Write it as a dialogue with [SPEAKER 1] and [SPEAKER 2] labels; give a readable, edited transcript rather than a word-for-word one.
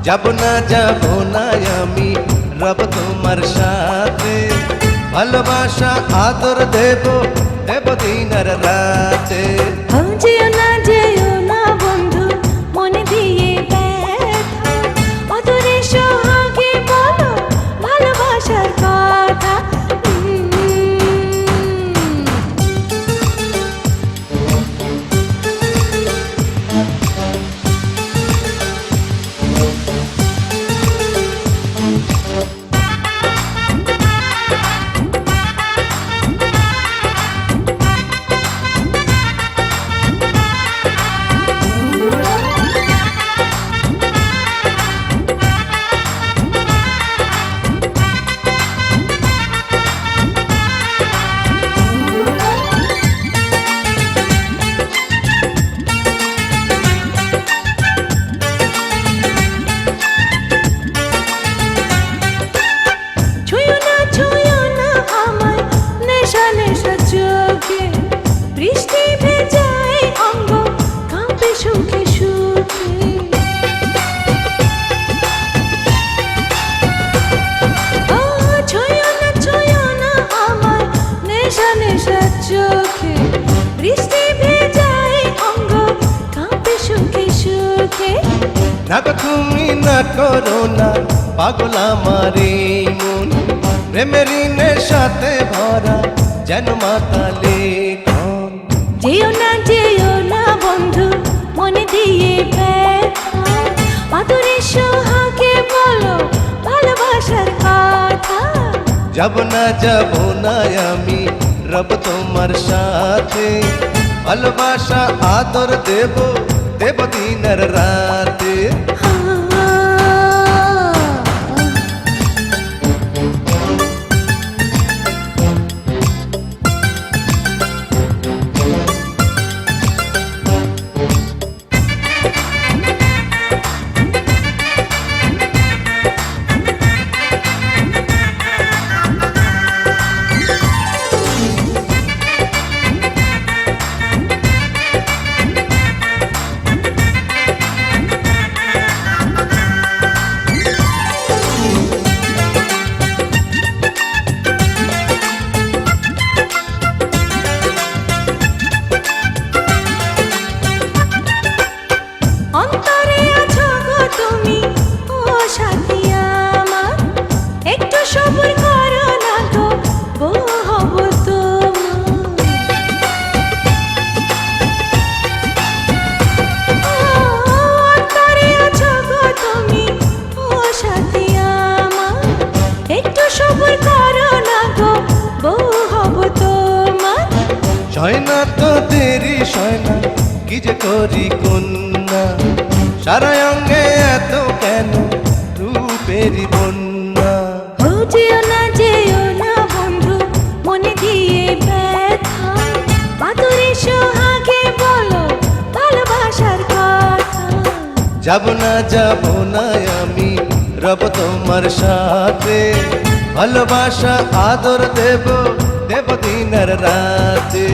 [SPEAKER 1] যাব না আমি রব তোমার সাথে, ভালোবাসা আদর দেব দিন আর রাতে।
[SPEAKER 2] যেও না বন্ধু মনে দিয়ে ব্যথা, অদূরে সোহাগে বলো ভালোবাসার কথা। বৃষ্টি ভেজায় অঙ্গ কাঁপে সুখে সুখে, ছুঁয়ো না আমার নেশা নেশা চোখে। বৃষ্টি ভেজায় অঙ্গ কাঁপে সুখে সুখে।
[SPEAKER 1] না গো তুমি না করো না পাগল আমার এই মন, প্রেমেরই নেশাতে ভরা যেন মাতালে।
[SPEAKER 2] যেও না বন্ধু মনে দিয়ে ব্যথা, অদূরে সোহাগে বলো ভালোবাসার কথা।
[SPEAKER 1] যাব না আমি রব তোমার সাথে, ভালোবাসা আদর দেব দিন আর রাতে।
[SPEAKER 2] অন্তরে আছো গো তুমি ও সাথী আমার, একটু সবুর করো না গো বউ হব তোমার। অন্তরে আছো গো তুমি ও সাথী আমার, একটু সবুর করো না গো বউ হব তোমার।
[SPEAKER 1] সয় না তো দেরি সয় না কি যে করি কন্যা, সারা অঙ্গে এত কেন রূপেরই বন্যা।
[SPEAKER 2] যেও না বন্ধু মনে দিয়ে ব্যথা, আদরে সোহাগে বলো ভালোবাসার কথা।
[SPEAKER 1] যাব না আমি রব তোমার সাথে, ভালোবাসা আদর দেব দিন আর রাতে।